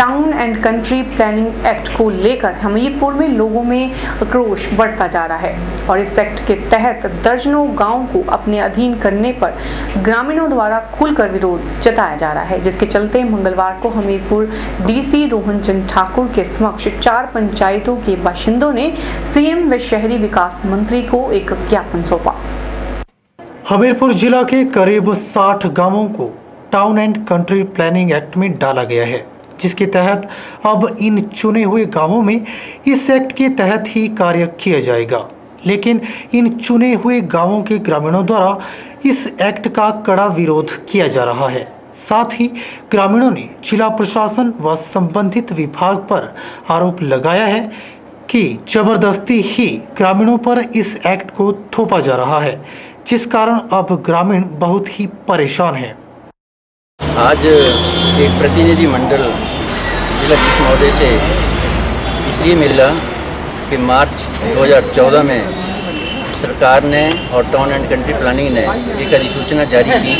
Town and country planning act को लेकर हमीरपुर में लोगों में आक्रोश बढ़ता जा रहा है और इस एक्ट के तहत दर्जनों गांवों को अपने अधीन करने पर ग्रामीणों द्वारा खुलकर विरोध जताया जा रहा है, जिसके चलते मंगलवार को हमीरपुर डीसी रोहन चंद ठाकुर के समक्ष 4 पंचायतों के बाशिंदों ने सीएम व शहरी विकास मंत्री को एक ज्ञापन सौंपा। हमीरपुर जिला के करीब 60 गांवों को town and country planning act में डाला गया है, जिसके तहत अब इन चुने हुए गांवों में इस एक्ट के तहत ही कार्य किया जाएगा। लेकिन इन चुने हुए गांवों के ग्रामीणों द्वारा इस एक्ट का कड़ा विरोध किया जा रहा है। साथ ही ग्रामीणों ने जिला प्रशासन व संबंधित विभाग पर आरोप लगाया है कि जबरदस्ती ही ग्रामीणों पर इस एक्ट को थोपा जा रहा है, जिस कारण अब ग्रामीण बहुत ही परेशान हैं। आज एक प्रतिनिधि मंडल जिलाधीश महोदय से इसलिए मिला कि मार्च 2014 में सरकार ने और टाउन एंड कंट्री प्लानिंग ने एक अधिसूचना जारी की,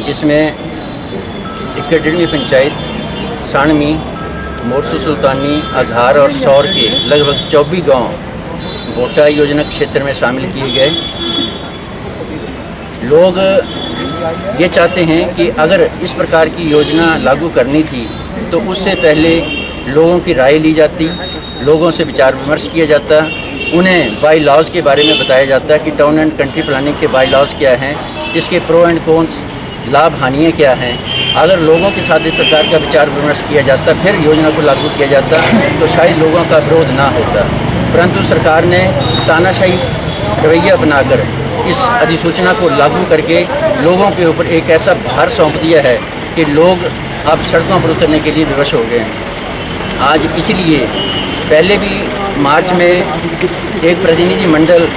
जिसमें 91वीं पंचायत साणमी, मोरसू सुल्तानी, आधार और सौर के लगभग 24 गांव बोटा योजना क्षेत्र में शामिल किए गए। लोग ये चाहते हैं कि अगर इस प्रकार की योजना लागू करनी थी तो उससे पहले लोगों की राय ली जाती, लोगों से विचार विमर्श किया जाता, उन्हें बाई लॉज के बारे में बताया जाता कि टाउन एंड कंट्री प्लानिंग के बाई लॉज क्या हैं, इसके प्रो एंड कॉन्स, लाभ हानियाँ क्या हैं। अगर लोगों के साथ इस प्रकार का विचार विमर्श किया जाता, फिर योजना को लागू किया जाता, तो शायद लोगों का विरोध ना होता। परंतु सरकार ने तानाशाही रवैया अपनाकर इस अधिसूचना को लागू करके लोगों के ऊपर एक ऐसा भार सौंप दिया है कि लोग अब सड़कों पर उतरने के लिए विवश हो गए हैं। आज इसलिए पहले भी मार्च में एक प्रतिनिधि मंडल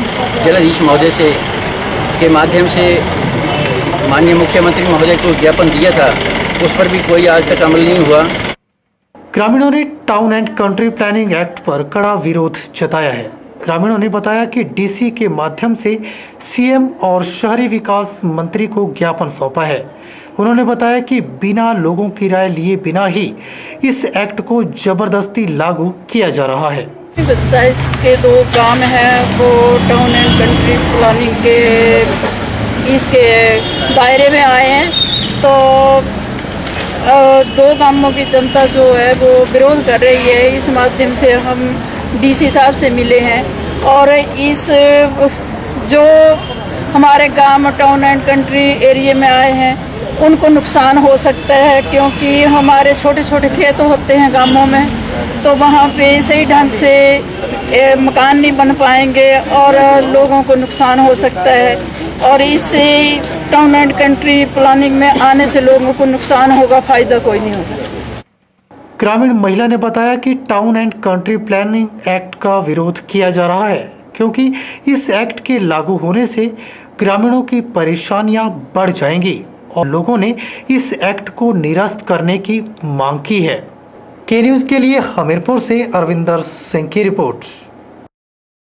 जिलाधीश महोदय से के माध्यम से माननीय मुख्यमंत्री महोदय को ज्ञापन दिया था, उस पर भी कोई आज तक अमल नहीं हुआ। ग्रामीणों ने town and country planning act पर कड़ा विरोध जताया है। ग्रामीणों ने बताया कि डीसी के माध्यम से सीएम और शहरी विकास मंत्री को ज्ञापन सौंपा है। उन्होंने बताया कि बिना लोगों की राय लिए बिना ही इस एक्ट को जबरदस्ती लागू किया जा रहा है। पंचायत के 2 काम है वो टाउन एंड कंट्री प्लानिंग के इसके दायरे में आए हैं, तो 2 गांवों की जनता जो है वो विरोध कर रही है। इस माध्यम से हम डीसी साहब से मिले हैं और इस जो हमारे गांव टाउन एंड कंट्री एरिया में आए हैं उनको नुकसान हो सकता है, क्योंकि हमारे छोटे छोटे खेत होते हैं गांवों में, तो वहाँ पे सही ढंग से मकान नहीं बन पाएंगे और लोगों को नुकसान हो सकता है। और इससे टाउन एंड कंट्री प्लानिंग में आने से लोगों को नुकसान होगा, फायदा कोई नहीं होगा। ग्रामीण महिला ने बताया कि town and country planning act का विरोध किया जा रहा है, क्योंकि इस एक्ट के लागू होने से ग्रामीणों की परेशानियां बढ़ जाएंगी और लोगों ने इस एक्ट को निरस्त करने की मांग की है। के न्यूज़ के लिए हमीरपुर से अरविंदर सिंह की रिपोर्ट।